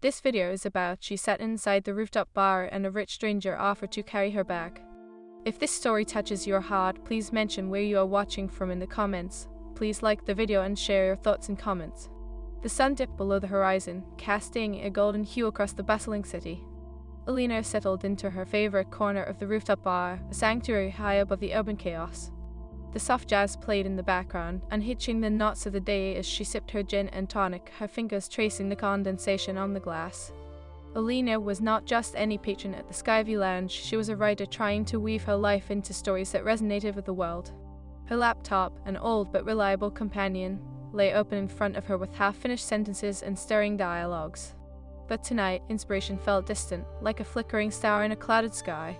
This video is about she sat inside the rooftop bar and a rich stranger offered to carry her bag. If this story touches your heart, please mention where you are watching from in the comments. Please like the video and share your thoughts in comments. The sun dipped below the horizon, casting a golden hue across the bustling city. Alina settled into her favorite corner of the rooftop bar, a sanctuary high above the urban chaos. The soft jazz played in the background, unhitching the knots of the day as she sipped her gin and tonic, her fingers tracing the condensation on the glass. Alina was not just any patron at the Skyview Lounge, she was a writer trying to weave her life into stories that resonated with the world. Her laptop, an old but reliable companion, lay open in front of her with half-finished sentences and stirring dialogues. But tonight, inspiration felt distant, like a flickering star in a clouded sky.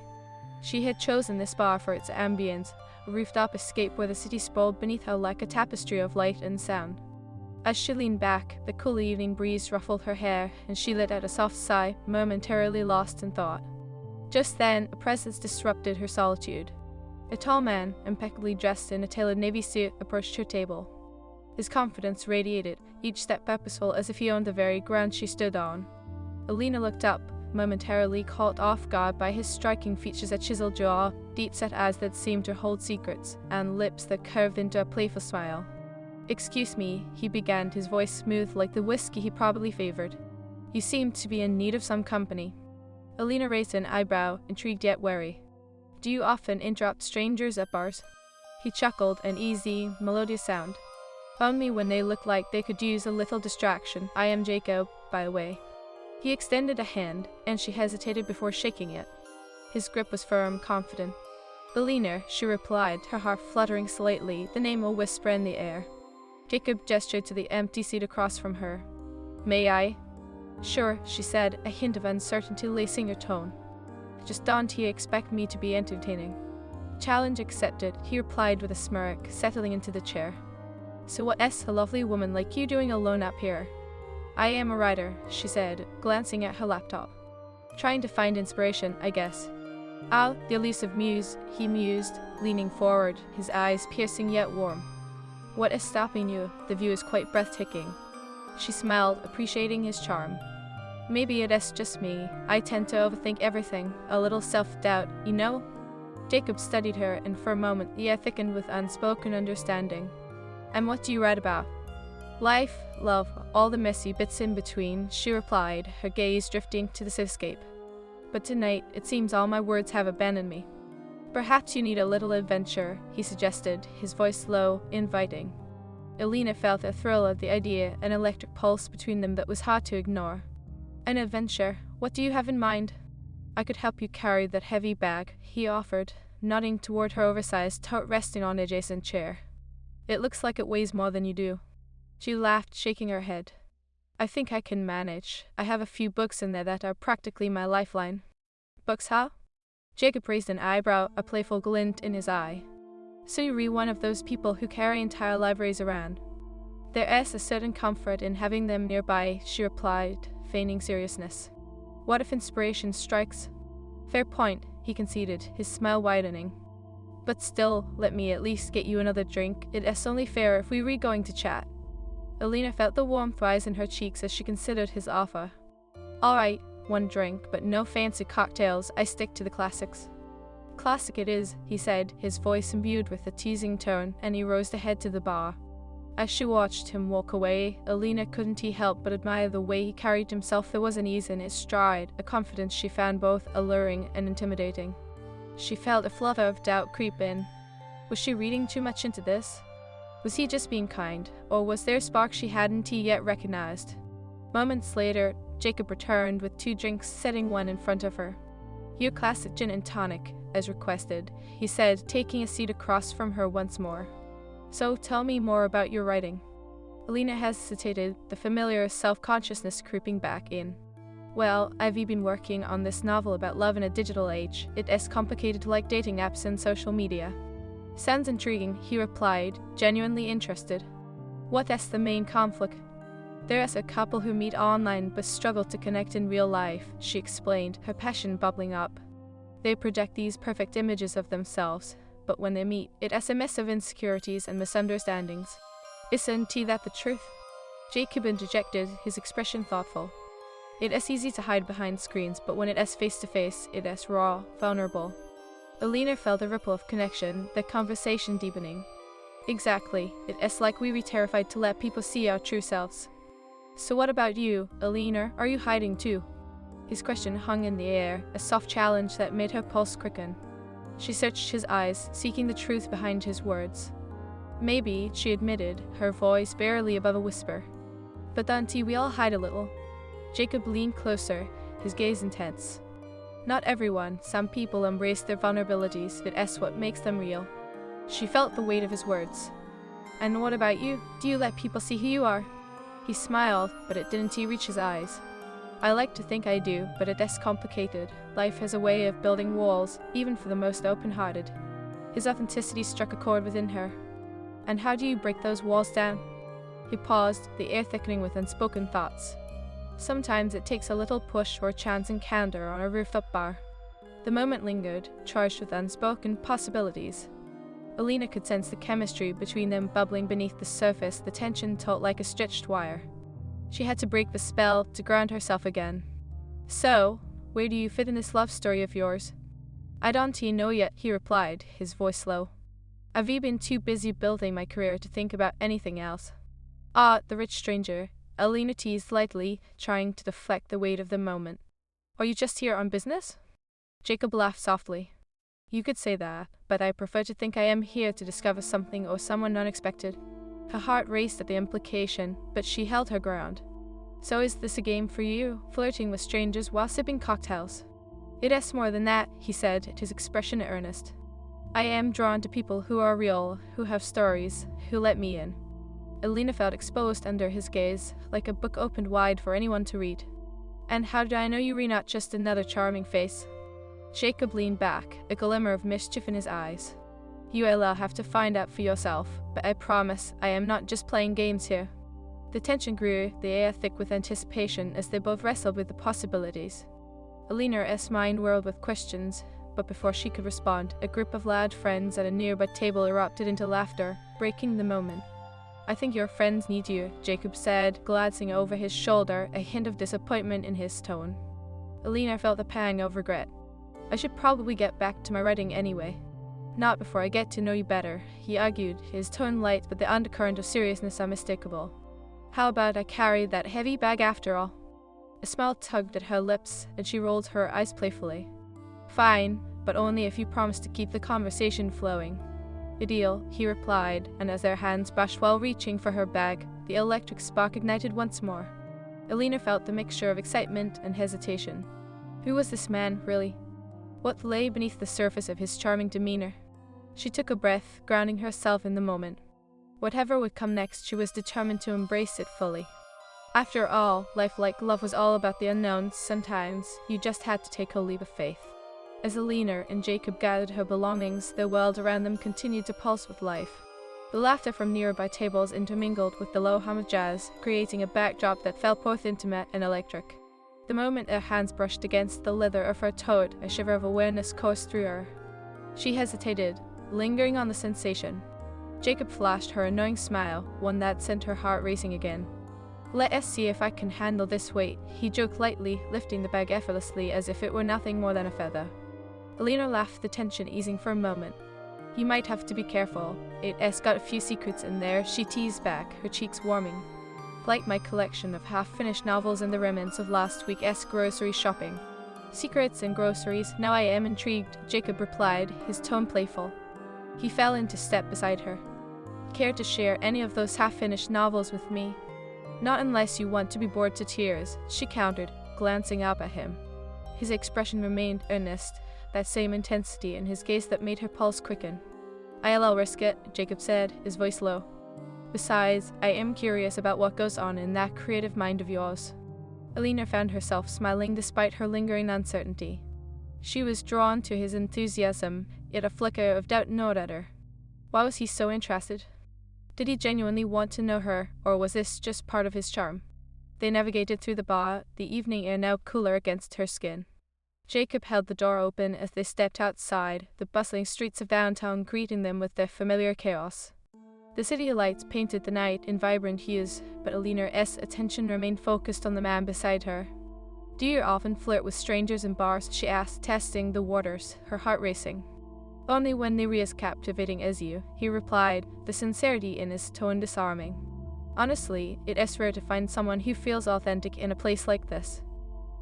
She had chosen this bar for its ambience, a rooftop escape where the city sprawled beneath her like a tapestry of light and sound. As she leaned back, the cool evening breeze ruffled her hair, and she let out a soft sigh, momentarily lost in thought. Just then, a presence disrupted her solitude. A tall man, impeccably dressed in a tailored navy suit, approached her table. His confidence radiated, each step purposeful as if he owned the very ground she stood on. Alina looked up, momentarily caught off guard by his striking features, a chiseled jaw, deep-set eyes that seemed to hold secrets, and lips that curved into a playful smile. "Excuse me," he began, his voice smooth like the whiskey he probably favored. "You seem to be in need of some company." Alina raised an eyebrow, intrigued yet wary. "Do you often interrupt strangers at bars?" He chuckled, an easy, melodious sound. "Only when they look like they could use a little distraction. I am Jacob, by the way." He extended a hand, and she hesitated before shaking it. His grip was firm, confident. "Alina," she replied, her heart fluttering slightly, the name a whisper in the air. Jacob gestured to the empty seat across from her. "May I?" "Sure," she said, a hint of uncertainty lacing her tone. "Just don't you expect me to be entertaining?" "Challenge accepted," he replied with a smirk, settling into the chair. "So what's a lovely woman like you doing alone up here?" "I am a writer," she said, glancing at her laptop. "Trying to find inspiration, I guess." "Ah, the elusive muse," he mused, leaning forward, his eyes piercing yet warm. "What is stopping you? The view is quite breathtaking." She smiled, appreciating his charm. "Maybe it is just me. I tend to overthink everything, a little self-doubt, you know?" Jacob studied her, and for a moment the air thickened with unspoken understanding. "And what do you write about?" "Life, love, all the messy bits in between," she replied, her gaze drifting to the cityscape. "But tonight, it seems all my words have abandoned me." "Perhaps you need a little adventure," he suggested, his voice low, inviting. Alina felt a thrill at the idea, an electric pulse between them that was hard to ignore. "An adventure? What do you have in mind?" "I could help you carry that heavy bag," he offered, nodding toward her oversized tote resting on an adjacent chair. "It looks like it weighs more than you do." She laughed, shaking her head. "I think I can manage. I have a few books in there that are practically my lifeline." "Books, huh?" Jacob raised an eyebrow, a playful glint in his eye. "So you read one of those people who carry entire libraries around?" "There is a certain comfort in having them nearby," she replied, feigning seriousness. "What if inspiration strikes?" "Fair point," he conceded, his smile widening. "But still, let me at least get you another drink. It is only fair if we were going to chat." Alina felt the warmth rise in her cheeks as she considered his offer. "All right, one drink, but no fancy cocktails. I stick to the classics." "Classic it is," he said, his voice imbued with a teasing tone, and he rose to head to the bar. As she watched him walk away, Alina couldn't help but admire the way he carried himself. There was an ease in his stride, a confidence she found both alluring and intimidating. She felt a flutter of doubt creep in. Was she reading too much into this? Was he just being kind, or was there a spark she hadn't yet recognized? Moments later, Jacob returned with 2 drinks, setting one in front of her. "Your classic gin and tonic, as requested," he said, taking a seat across from her once more. "So tell me more about your writing." Alina hesitated, the familiar self-consciousness creeping back in. "Well, I've been working on this novel about love in a digital age. It is complicated like dating apps and social media." "Sounds intriguing," he replied, genuinely interested. "What is the main conflict?" "There is a couple who meet online but struggle to connect in real life," she explained, her passion bubbling up. "They project these perfect images of themselves, but when they meet, it is a mess of insecurities and misunderstandings." "Isn't that the truth?" Jacob interjected, his expression thoughtful. It is easy to hide behind screens, but when it is face to face, it is raw, vulnerable. Alina felt a ripple of connection, the conversation deepening. Exactly, it is like we were terrified to let people see our true selves. So what about you, Alina, are you hiding too? His question hung in the air, a soft challenge that made her pulse quicken. She searched his eyes, seeking the truth behind his words. Maybe, she admitted, her voice barely above a whisper. But auntie, we all hide a little. Jacob leaned closer, his gaze intense. Not everyone, some people embrace their vulnerabilities, it is what makes them real. She felt the weight of his words. And what about you? Do you let people see who you are? He smiled, but it didn't reach his eyes. I like to think I do, but it is complicated. Life has a way of building walls, even for the most open-hearted. His authenticity struck a chord within her. And how do you break those walls down? He paused, the air thickening with unspoken thoughts. Sometimes it takes a little push or a chance encounter on a rooftop bar. The moment lingered, charged with unspoken possibilities. Alina could sense the chemistry between them bubbling beneath the surface, the tension taut like a stretched wire. She had to break the spell to ground herself again. So, where do you fit in this love story of yours? I don't know yet, he replied, his voice low. I've been too busy building my career to think about anything else. Ah, the rich stranger. Alina teased lightly, trying to deflect the weight of the moment. Are you just here on business? Jacob laughed softly. You could say that, but I prefer to think I am here to discover something or someone unexpected. Her heart raced at the implication, but she held her ground. So is this a game for you, flirting with strangers while sipping cocktails? It is more than that, he said, his expression earnest. I am drawn to people who are real, who have stories, who let me in. Alina felt exposed under his gaze, like a book opened wide for anyone to read. And how do I know you were not just another charming face? Jacob leaned back, a glimmer of mischief in his eyes. You'll have to find out for yourself, but I promise I am not just playing games here. The tension grew, the air thick with anticipation as they both wrestled with the possibilities. Alina's mind whirled with questions, but before she could respond, a group of loud friends at a nearby table erupted into laughter, breaking the moment. I think your friends need you, Jacob said, glancing over his shoulder, a hint of disappointment in his tone. Alina felt a pang of regret. I should probably get back to my writing anyway. Not before I get to know you better, he argued, his tone light but the undercurrent of seriousness unmistakable. How about I carry that heavy bag after all? A smile tugged at her lips, and she rolled her eyes playfully. Fine, but only if you promise to keep the conversation flowing. A deal, he replied, and as their hands brushed while reaching for her bag, the electric spark ignited once more. Alina felt the mixture of excitement and hesitation. Who was this man, really? What lay beneath the surface of his charming demeanor? She took a breath, grounding herself in the moment. Whatever would come next, she was determined to embrace it fully. After all, life like love was all about the unknown. Sometimes you just had to take a leap of faith. As Alina and Jacob gathered her belongings, the world around them continued to pulse with life. The laughter from nearby tables intermingled with the low hum of jazz, creating a backdrop that felt both intimate and electric. The moment her hands brushed against the leather of her coat, a shiver of awareness coursed through her. She hesitated, lingering on the sensation. Jacob flashed her a knowing smile, one that sent her heart racing again. Let us see if I can handle this weight, he joked lightly, lifting the bag effortlessly as if it were nothing more than a feather. Alina laughed, the tension easing for a moment. You might have to be careful. It's got a few secrets in there, she teased back, her cheeks warming. Like my collection of half-finished novels and the remnants of last week's grocery shopping. Secrets and groceries, now I am intrigued, Jacob replied, his tone playful. He fell into step beside her. Care to share any of those half-finished novels with me? Not unless you want to be bored to tears, she countered, glancing up at him. His expression remained earnest, that same intensity in his gaze that made her pulse quicken. I'll risk it, Jacob said, his voice low. Besides, I am curious about what goes on in that creative mind of yours. Alina found herself smiling despite her lingering uncertainty. She was drawn to his enthusiasm, yet a flicker of doubt gnawed at her. Why was he so interested? Did he genuinely want to know her, or was this just part of his charm? They navigated through the bar, the evening air now cooler against her skin. Jacob held the door open as they stepped outside, the bustling streets of downtown greeting them with their familiar chaos. The city lights painted the night in vibrant hues, but Alina's attention remained focused on the man beside her. Do you often flirt with strangers in bars? She asked, testing the waters, her heart racing. Only when they're as captivating as you, he replied, the sincerity in his tone disarming. Honestly, it is rare to find someone who feels authentic in a place like this.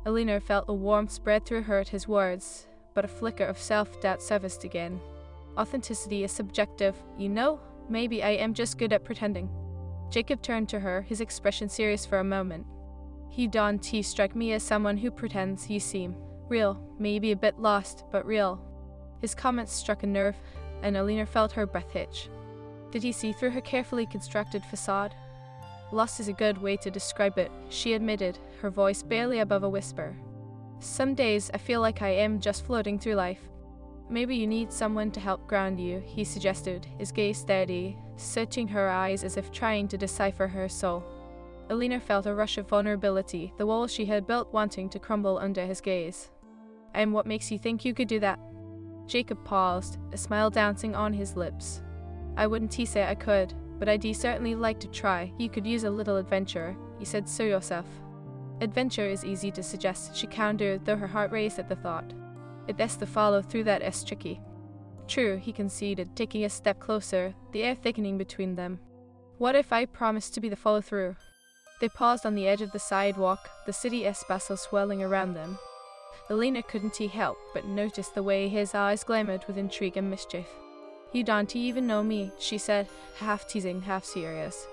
Alina felt a warmth spread through her at his words, but a flicker of self-doubt surfaced again. Authenticity is subjective, you know? Maybe I am just good at pretending. Jacob turned to her, his expression serious for a moment. You don't strike me as someone who pretends. You seem real, maybe a bit lost, but real. His comments struck a nerve, and Alina felt her breath hitch. Did he see through her carefully constructed facade? Lost is a good way to describe it, she admitted, her voice barely above a whisper. Some days I feel like I am just floating through life. Maybe you need someone to help ground you, he suggested, his gaze steady, searching her eyes as if trying to decipher her soul. Alina felt a rush of vulnerability, the wall she had built wanting to crumble under his gaze. And what makes you think you could do that? Jacob paused, a smile dancing on his lips. I wouldn't say I could, but I'd certainly like to try. You could use a little adventure, you said so yourself. Adventure is easy to suggest, she countered, though her heart raced at the thought. It is to follow through that is tricky. True, he conceded, taking a step closer, the air thickening between them. What if I promised to be the follow-through? They paused on the edge of the sidewalk, the city bustle swirling around them. Alina couldn't help but notice the way his eyes glimmered with intrigue and mischief. You don't even know me, she said, half teasing, half serious.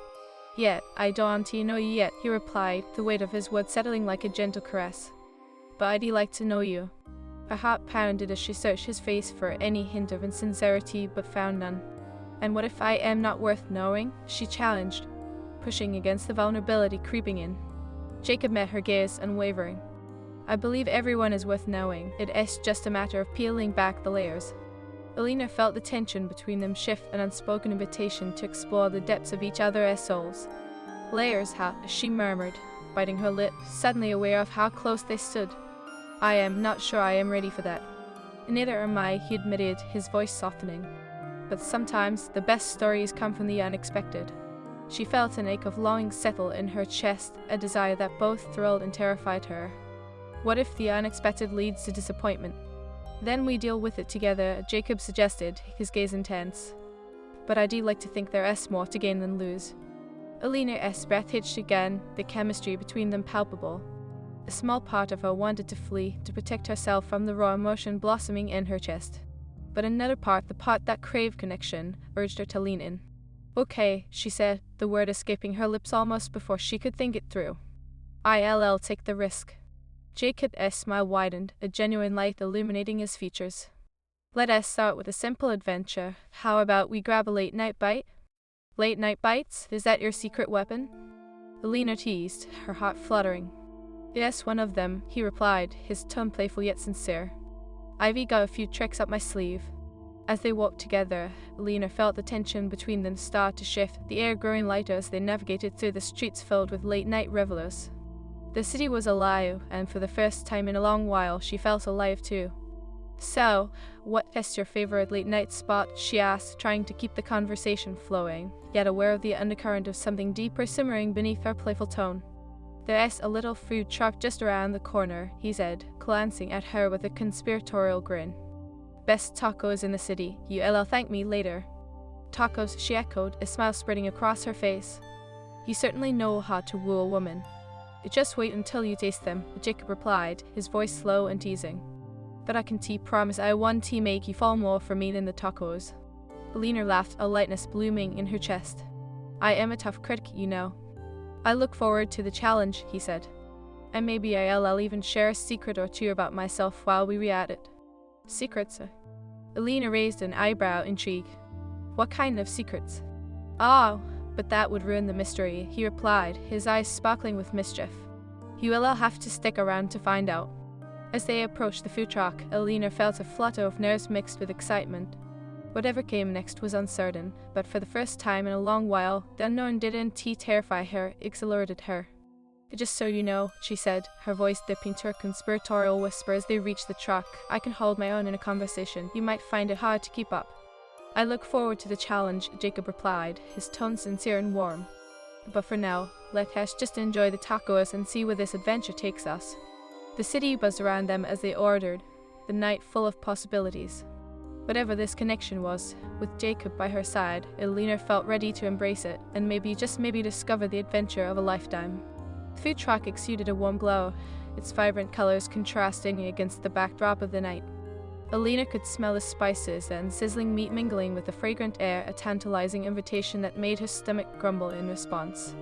Yet, I don't know you yet, he replied, the weight of his words settling like a gentle caress. But I'd like to know you. Her heart pounded as she searched his face for any hint of insincerity, but found none. And what if I am not worth knowing? She challenged, pushing against the vulnerability creeping in. Jacob met her gaze, unwavering. I believe everyone is worth knowing. It is just a matter of peeling back the layers. Alina felt the tension between them shift, an unspoken invitation to explore the depths of each other's souls. Layers, she murmured, biting her lip, suddenly aware of how close they stood. I am not sure I am ready for that. Neither am I, he admitted, his voice softening. But sometimes the best stories come from the unexpected. She felt an ache of longing settle in her chest, a desire that both thrilled and terrified her. What if the unexpected leads to disappointment? Then we deal with it together, Jacob suggested, his gaze intense. But I do like to think there is more to gain than lose. Alina's breath hitched again, the chemistry between them palpable. A small part of her wanted to flee, to protect herself from the raw emotion blossoming in her chest. But another part, the part that craved connection, urged her to lean in. Okay, she said, the word escaping her lips almost before she could think it through. I'll take the risk. Jacob's smile widened, a genuine light illuminating his features. Let us start with a simple adventure. How about we grab a late-night bite? Late-night bites? Is that your secret weapon? Alina teased, her heart fluttering. Yes, one of them, he replied, his tone playful yet sincere. I've got a few tricks up my sleeve. As they walked together, Alina felt the tension between them start to shift, the air growing lighter as they navigated through the streets filled with late-night revelers. The city was alive, and for the first time in a long while, she felt alive too. So, what is your favorite late-night spot? She asked, trying to keep the conversation flowing, yet aware of the undercurrent of something deeper simmering beneath her playful tone. There is a little food truck just around the corner, he said, glancing at her with a conspiratorial grin. Best tacos in the city. You'll thank me later. Tacos, she echoed, a smile spreading across her face. You certainly know how to woo a woman. Just wait until you taste them, Jacob replied, his voice slow and teasing. But I can promise I want to make you fall more for me than the tacos. Alina laughed, a lightness blooming in her chest. I am a tough critic, you know. I look forward to the challenge, he said. And maybe I'll even share a secret or two about myself while we at it. Secrets? Alina raised an eyebrow, intrigued. What kind of secrets? Oh, but that would ruin the mystery, he replied, his eyes sparkling with mischief. You will have to stick around to find out. As they approached the food truck, Alina felt a flutter of nerves mixed with excitement. Whatever came next was uncertain, but for the first time in a long while, the unknown didn't terrify her, exhilarated her. Just so you know, she said, her voice dipping to a conspiratorial whisper as they reached the truck, I can hold my own in a conversation. You might find it hard to keep up. I look forward to the challenge, Jacob replied, his tone sincere and warm. But for now, let us just enjoy the tacos and see where this adventure takes us. The city buzzed around them as they ordered, the night full of possibilities. Whatever this connection was, with Jacob by her side, Alina felt ready to embrace it and maybe, just maybe, discover the adventure of a lifetime. The food truck exuded a warm glow, its vibrant colors contrasting against the backdrop of the night. Alina could smell the spices and sizzling meat mingling with the fragrant air, a tantalizing invitation that made her stomach grumble in response.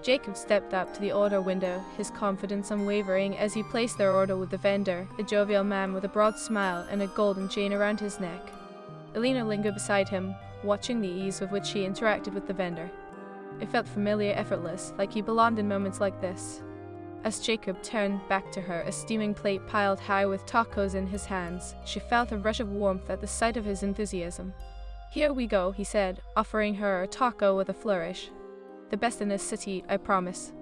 Jacob stepped up to the order window, his confidence unwavering as he placed their order with the vendor, a jovial man with a broad smile and a golden chain around his neck. Alina lingered beside him, watching the ease with which he interacted with the vendor. It felt familiar, effortless, like he belonged in moments like this. As Jacob turned back to her, a steaming plate piled high with tacos in his hands, she felt a rush of warmth at the sight of his enthusiasm. "Here we go," he said, offering her a taco with a flourish. "The best in this city, I promise."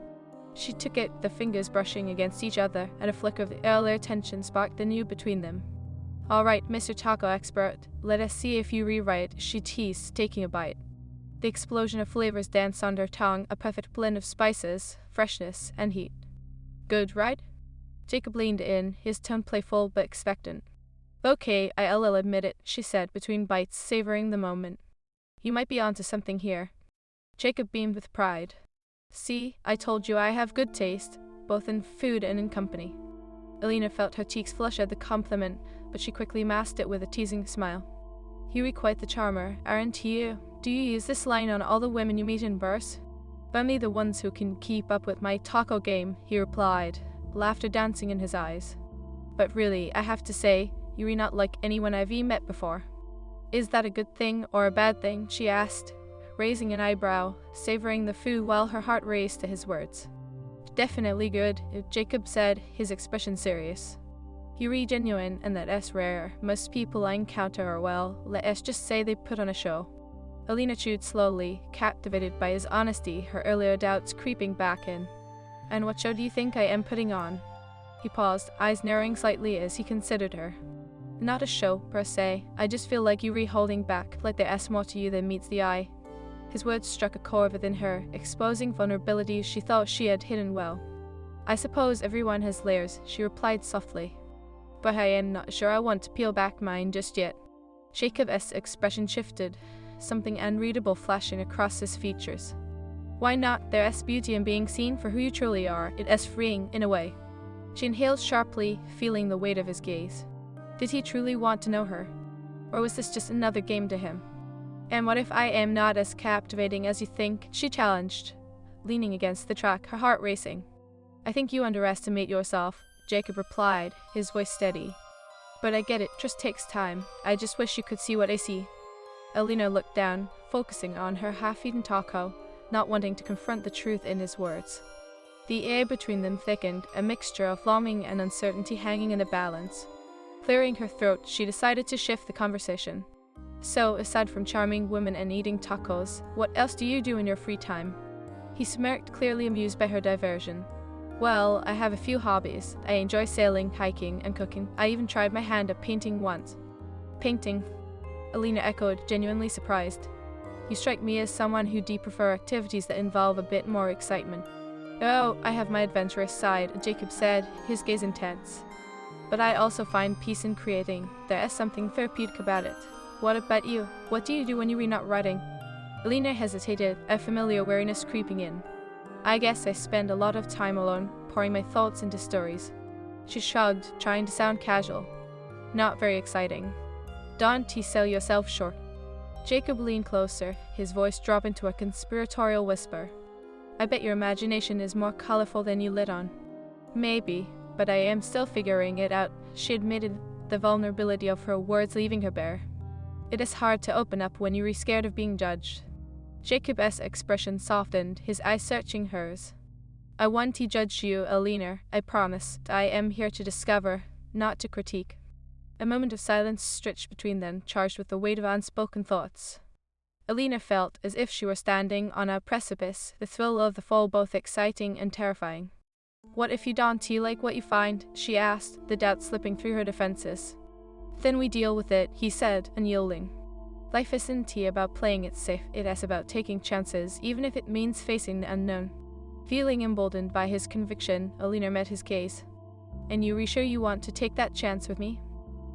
She took it, the fingers brushing against each other, and a flicker of the earlier tension sparked anew between them. "All right, Mr. Taco Expert, let us see if you rewrite," she teased, taking a bite. The explosion of flavors danced on her tongue, a perfect blend of spices, freshness, and heat. "Good, right?" Jacob leaned in, his tone playful but expectant. "Okay, I'll admit it," she said between bites, savoring the moment. "You might be onto something here." Jacob beamed with pride. "See, I told you I have good taste, both in food and in company." Alina felt her cheeks flush at the compliment, but she quickly masked it with a teasing smile. "You're quite the charmer, aren't you? Do you use this line on all the women you meet in bars?" "Only the ones who can keep up with my taco game," he replied, laughter dancing in his eyes. "But really, I have to say, you're not like anyone I've met before." "Is that a good thing or a bad thing?" she asked, raising an eyebrow, savoring the food while her heart raced to his words. "Definitely good," Jacob said, his expression serious. "You're genuine, and that's rare. Most people I encounter are, well, let us just say they put on a show." Alina chewed slowly, captivated by his honesty, her earlier doubts creeping back in. "And what show do you think I am putting on?" He paused, eyes narrowing slightly as he considered her. "Not a show, per se. I just feel like you're holding back, like there's more to you than meets the eye." His words struck a chord within her, exposing vulnerabilities she thought she had hidden well. "I suppose everyone has layers," she replied softly. "But I am not sure I want to peel back mine just yet." Jacob's expression shifted, something unreadable flashing across his features. "Why not? There is beauty in being seen for who you truly are. It is freeing, in a way." She inhaled sharply, feeling the weight of his gaze. Did he truly want to know her? Or was this just another game to him? "And what if I am not as captivating as you think?" she challenged, leaning against the truck, her heart racing. "I think you underestimate yourself," Jacob replied, his voice steady. "But I get it, trust takes time. I just wish you could see what I see." Alina looked down, focusing on her half-eaten taco, not wanting to confront the truth in his words. The air between them thickened, a mixture of longing and uncertainty hanging in the balance. Clearing her throat, she decided to shift the conversation. "So, aside from charming women and eating tacos, what else do you do in your free time?" He smirked, clearly amused by her diversion. "Well, I have a few hobbies. I enjoy sailing, hiking, and cooking. I even tried my hand at painting once." "Painting?" Alina echoed, genuinely surprised. "You strike me as someone who do prefer activities that involve a bit more excitement." "Oh, I have my adventurous side," Jacob said, his gaze intense. "But I also find peace in creating. There is something therapeutic about it. What about you? What do you do when you're not writing?" Alina hesitated, a familiar weariness creeping in. "I guess I spend a lot of time alone, pouring my thoughts into stories." She shrugged, trying to sound casual. "Not very exciting." "Don't you sell yourself short." Jacob leaned closer, his voice dropping to a conspiratorial whisper. "I bet your imagination is more colorful than you let on." "Maybe, but I am still figuring it out," she admitted, the vulnerability of her words leaving her bare. "It is hard to open up when you're scared of being judged." Jacob's expression softened, his eyes searching hers. "I won't judge you, Alina, I promise. I am here to discover, not to critique." A moment of silence stretched between them, charged with the weight of unspoken thoughts. Alina felt as if she were standing on a precipice, the thrill of the fall both exciting and terrifying. "What if you don't like what you find?" she asked, the doubt slipping through her defenses. "Then we deal with it," he said, unyielding. "Life isn't about playing it safe, it is about taking chances, even if it means facing the unknown." Feeling emboldened by his conviction, Alina met his gaze. And you sure you want to take that chance with me?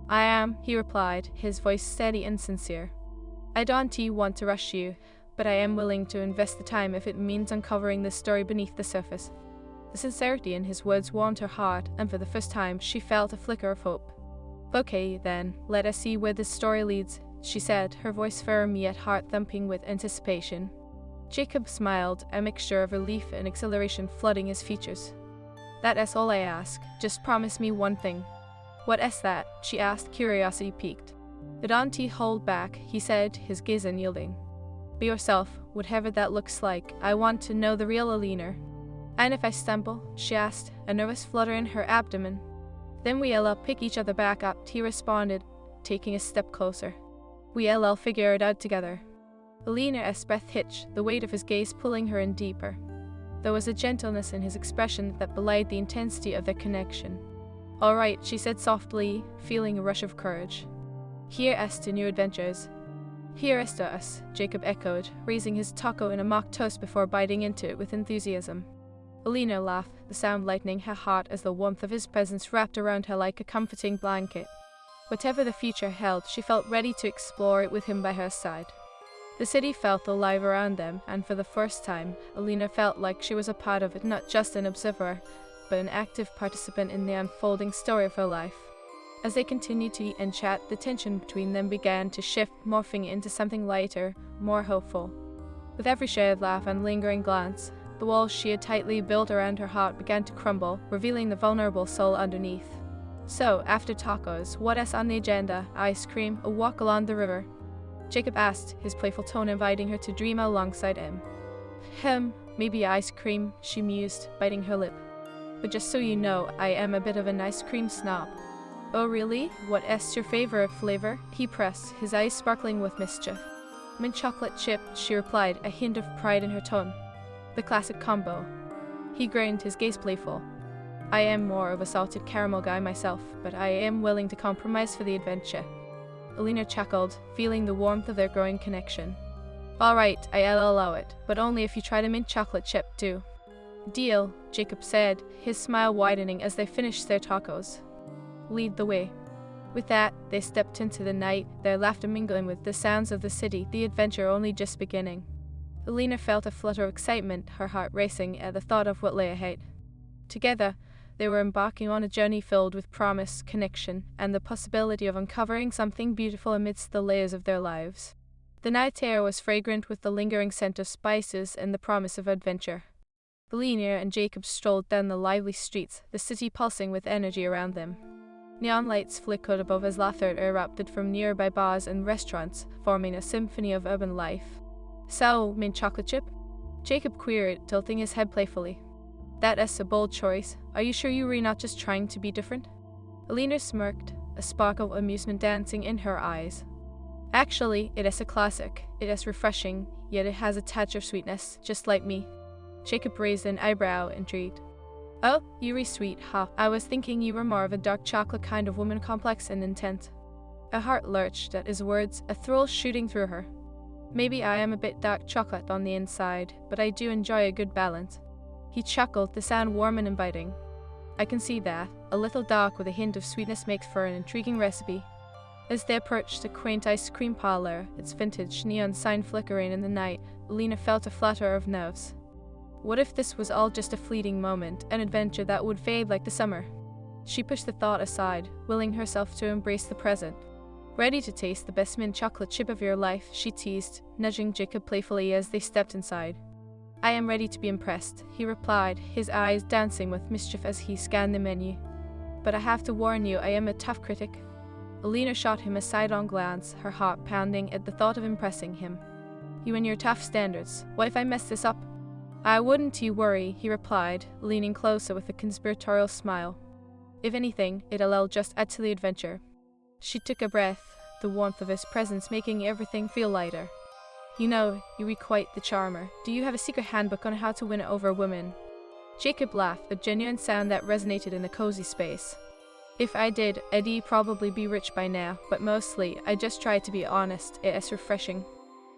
I am, he replied, his voice steady and sincere. I don't want to rush you, but I am willing to invest the time if it means uncovering the story beneath the surface. The sincerity in his words warmed her heart, and for the first time she felt a flicker of hope. Okay, then, let us see where this story leads, she said, her voice firm yet heart-thumping with anticipation. Jacob smiled, a mixture of relief and exhilaration flooding his features. That's all I ask, just promise me one thing. What is that? She asked, curiosity piqued. Don't hold back, he said, his gaze unyielding. Be yourself, whatever that looks like. I want to know the real Alina. And if I stumble? She asked, a nervous flutter in her abdomen. Then we'll pick each other back up, he responded, taking a step closer. We'll figure it out together. Alina's breath hitched, the weight of his gaze pulling her in deeper. There was a gentleness in his expression that belied the intensity of their connection. All right, she said softly, feeling a rush of courage. Here as to new adventures. Here as to us, Jacob echoed, raising his taco in a mock toast before biting into it with enthusiasm. Alina laughed, the sound lightening her heart as the warmth of his presence wrapped around her like a comforting blanket. Whatever the future held, she felt ready to explore it with him by her side. The city felt alive around them, and for the first time, Alina felt like she was a part of it, not just an observer, but an active participant in the unfolding story of her life. As they continued to eat and chat, the tension between them began to shift, morphing into something lighter, more hopeful. With every shared laugh and lingering glance, the walls she had tightly built around her heart began to crumble, revealing the vulnerable soul underneath. So, after tacos, what is on the agenda? Ice cream, a walk along the river? Jacob asked, his playful tone inviting her to dream alongside him. Maybe ice cream, she mused, biting her lip. But just so you know, I am a bit of an ice cream snob. Oh really? What is your favorite flavor? He pressed, his eyes sparkling with mischief. Mint chocolate chip, she replied, a hint of pride in her tone. The classic combo. He grinned, his gaze playful. I am more of a salted caramel guy myself, but I am willing to compromise for the adventure. Alina chuckled, feeling the warmth of their growing connection. All right, I'll allow it, but only if you try the mint chocolate chip too. Deal, Jacob said, his smile widening as they finished their tacos. Lead the way. With that, they stepped into the night, their laughter mingling with the sounds of the city, the adventure only just beginning. Alina felt a flutter of excitement, her heart racing at the thought of what lay ahead. Together, they were embarking on a journey filled with promise, connection, and the possibility of uncovering something beautiful amidst the layers of their lives. The night air was fragrant with the lingering scent of spices and the promise of adventure. Alina and Jacob strolled down the lively streets, the city pulsing with energy around them. Neon lights flickered above as laughter erupted from nearby bars and restaurants, forming a symphony of urban life. So, mint chocolate chip? Jacob queried, tilting his head playfully. That is a bold choice. Are you sure you were not just trying to be different? Alina smirked, a spark of amusement dancing in her eyes. Actually, it is a classic. It is refreshing, yet it has a touch of sweetness, just like me. Jacob raised an eyebrow, intrigued. Oh, you're sweet, huh? I was thinking you were more of a dark chocolate kind of woman, complex and intense. Her heart lurched at his words, a thrill shooting through her. Maybe I am a bit dark chocolate on the inside, but I do enjoy a good balance. He chuckled, the sound warm and inviting. I can see that. A little dark with a hint of sweetness makes for an intriguing recipe. As they approached a quaint ice cream parlor, its vintage neon sign flickering in the night, Alina felt a flutter of nerves. What if this was all just a fleeting moment, an adventure that would fade like the summer? She pushed the thought aside, willing herself to embrace the present. Ready to taste the best mint chocolate chip of your life, she teased, nudging Jacob playfully as they stepped inside. I am ready to be impressed, he replied, his eyes dancing with mischief as he scanned the menu. But I have to warn you, I am a tough critic. Alina shot him a sidelong glance, her heart pounding at the thought of impressing him. You and your tough standards. What if I mess this up? I wouldn't you worry, he replied, leaning closer with a conspiratorial smile. If anything, it'll just add to the adventure. She took a breath, the warmth of his presence making everything feel lighter. You know, you're quite the charmer. Do you have a secret handbook on how to win over women? Jacob laughed, a genuine sound that resonated in the cozy space. If I did, I'd probably be rich by now, but mostly, I just try to be honest. It is refreshing.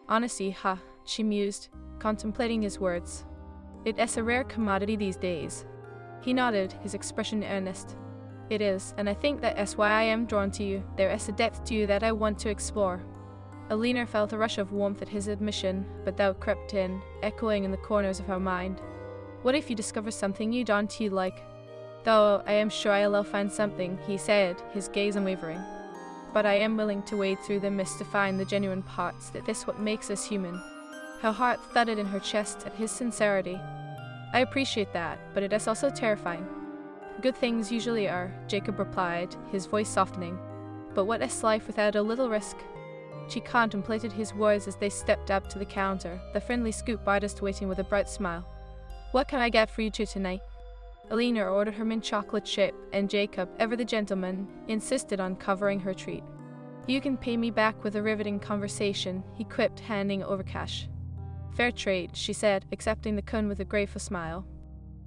Honesty, huh? She mused, contemplating his words. It is a rare commodity these days. He nodded, his expression earnest. It is, and I think that is why I am drawn to you. There is a depth to you that I want to explore. Alina felt a rush of warmth at his admission, but doubt crept in, echoing in the corners of her mind. What if you discover something you don't like? Though I am sure I'll find something, he said, his gaze unwavering. But I am willing to wade through the mist to find the genuine parts, that is what makes us human. Her heart thudded in her chest at his sincerity. I appreciate that, but it is also terrifying. Good things usually are, Jacob replied, his voice softening. But what is life without a little risk? She contemplated his words as they stepped up to the counter, the friendly scoop artist waiting with a bright smile. What can I get for you two tonight? Alina ordered her mint chocolate chip, and Jacob, ever the gentleman, insisted on covering her treat. You can pay me back with a riveting conversation, he quipped, handing over cash. Fair trade, she said, accepting the cone with a grateful smile.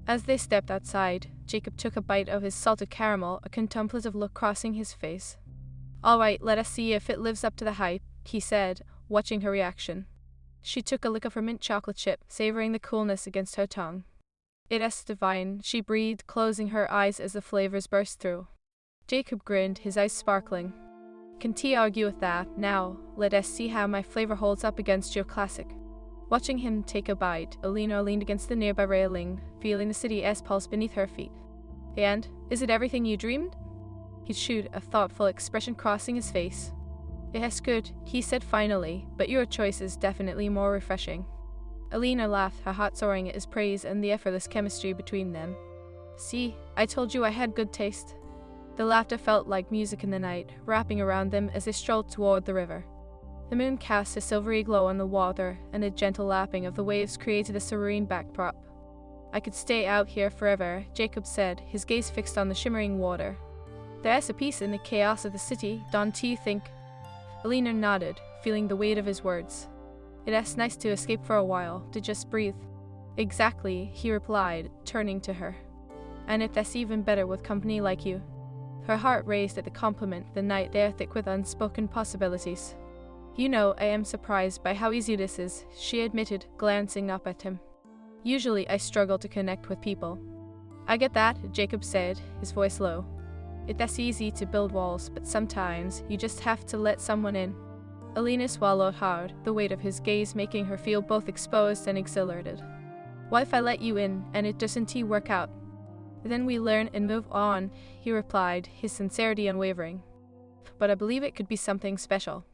As they stepped outside, Jacob took a bite of his salted caramel, a contemplative look crossing his face. All right, let us see if it lives up to the hype, he said, watching her reaction. She took a lick of her mint chocolate chip, savoring the coolness against her tongue. It is divine, she breathed, closing her eyes as the flavors burst through. Jacob grinned, his eyes sparkling. Can't argue with that. Now, let us see how my flavor holds up against your classic. Watching him take a bite, Alina leaned against the nearby railing, feeling the city's pulse beneath her feet. And, is it everything you dreamed? He chewed, a thoughtful expression crossing his face. It is good, he said finally, but your choice is definitely more refreshing. Alina laughed, her heart soaring at his praise and the effortless chemistry between them. See, I told you I had good taste. The laughter felt like music in the night, wrapping around them as they strolled toward the river. The moon cast a silvery glow on the water, and a gentle lapping of the waves created a serene backdrop. I could stay out here forever, Jacob said, his gaze fixed on the shimmering water. There is a peace in the chaos of the city, don't you think? Alina nodded, feeling the weight of his words. It is nice to escape for a while, to just breathe. Exactly, he replied, turning to her. And it is even better with company like you. Her heart raced at the compliment, the night air thick with unspoken possibilities. You know, I am surprised by how easy this is, she admitted, glancing up at him. Usually I struggle to connect with people. I get that, Jacob said, his voice low. It is easy to build walls, but sometimes you just have to let someone in. Alina swallowed hard, the weight of his gaze making her feel both exposed and exhilarated. What if I let you in, and it doesn't work out? Then we learn and move on, he replied, his sincerity unwavering. But I believe it could be something special.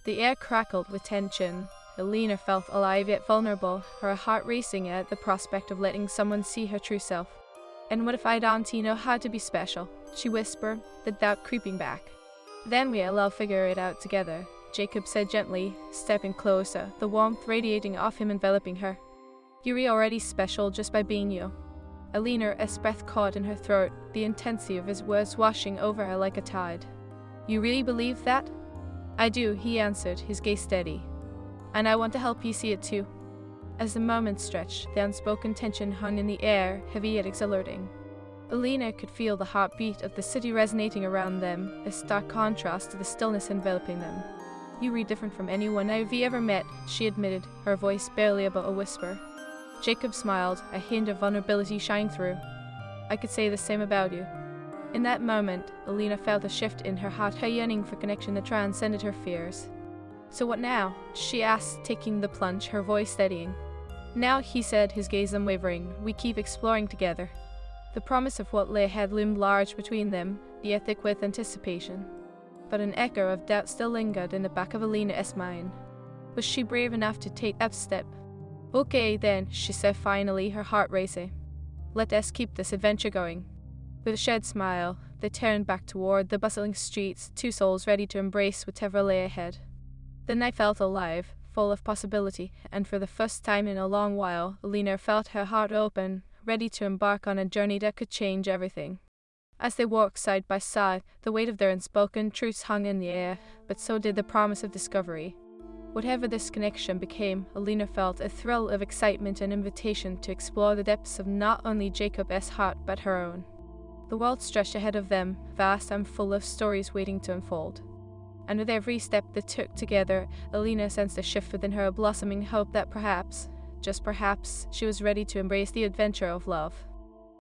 The air crackled with tension. Alina felt alive yet vulnerable, her heart racing at the prospect of letting someone see her true self. And what if I don't know how to be special? She whispered, the doubt creeping back. Then we'll figure it out together, Jacob said gently, stepping closer, the warmth radiating off him, enveloping her. You're already special just by being you. Alina's breath caught in her throat, the intensity of his words washing over her like a tide. You really believe that? I do, he answered, his gaze steady. And I want to help you see it too. As the moment stretched, the unspoken tension hung in the air, heavy yet exhilarating. Alina could feel the heartbeat of the city resonating around them, a stark contrast to the stillness enveloping them. You read different from anyone I've ever met, she admitted, her voice barely above a whisper. Jacob smiled, a hint of vulnerability shining through. I could say the same about you. In that moment, Alina felt a shift in her heart, her yearning for connection that transcended her fears. So what now? She asked, taking the plunge, her voice steadying. Now, he said, his gaze unwavering, we keep exploring together. The promise of what lay ahead loomed large between them, the thick with anticipation. But an echo of doubt still lingered in the back of Alina's mind. Was she brave enough to take that step? Okay then, she said finally, her heart racing. Let us keep this adventure going. With a shared smile, they turned back toward the bustling streets, two souls ready to embrace whatever lay ahead. The night felt alive, full of possibility, and for the first time in a long while, Alina felt her heart open, ready to embark on a journey that could change everything. As they walked side by side, the weight of their unspoken truths hung in the air, but so did the promise of discovery. Whatever this connection became, Alina felt a thrill of excitement and invitation to explore the depths of not only Jacob's heart but her own. The world stretched ahead of them, vast and full of stories waiting to unfold. And with every step they took together, Alina sensed a shift within her, a blossoming hope that perhaps, just perhaps, she was ready to embrace the adventure of love.